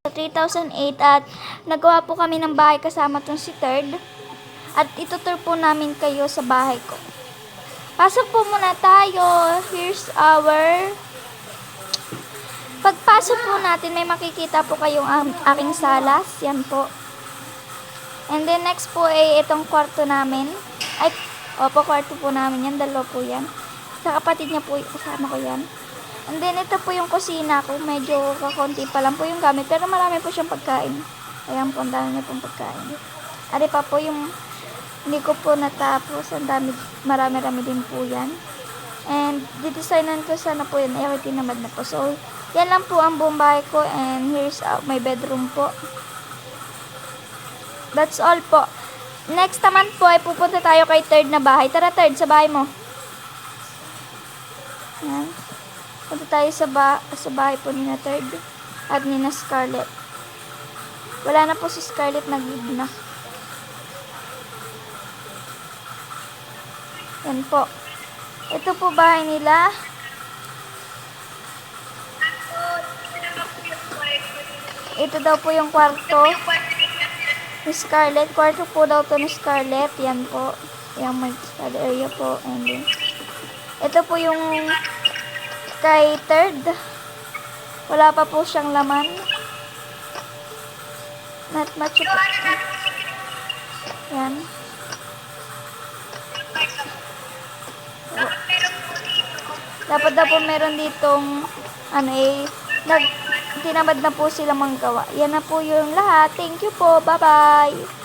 3008 at nagawa po kami ng bahay kasama tong si Third at itutur po namin kayo sa bahay ko. Pasok po muna tayo. Here's our pagpasok po natin, may makikita po kayong aking salas. Yan po. And then next po ay itong kwarto namin. Ay, opo, kwarto po namin yan. Dalawa po yan. Sa kapatid niya po, kasama ko yan. And then, ito po yung kusina ko. Medyo kakunti pa lang po yung gamit. Pero marami po siyang pagkain. Ayan po, ang dami niya pong pagkain. Ari pa po yung hindi ko po natapos. Ang dami, marami-rami din po yan. And, didesignan ko sana po yan. Ay, tinamad na po. So, yan lang po ang buong bahay ko. And, here's my bedroom po. That's all po. Next naman po, ay pupunta tayo kay Third na bahay. Tara, Third, sa bahay mo. Yan. Punta tayo sa bahay po ni na Third at ni na Scarlett. Wala na po si Scarlett, nag-leave na. Yan po. Ito po bahay nila. Ito daw po yung kwarto ni Scarlett. Kwarto po daw to ni Scarlett. Yan po. Yan may study area po. And then, ito po yung kay Third. Wala pa po siyang laman. Not much po. Yan. Dapat daw po meron ditong tinamad na po sila manggawa. Yan na po yung lahat. Thank you po. Bye-bye.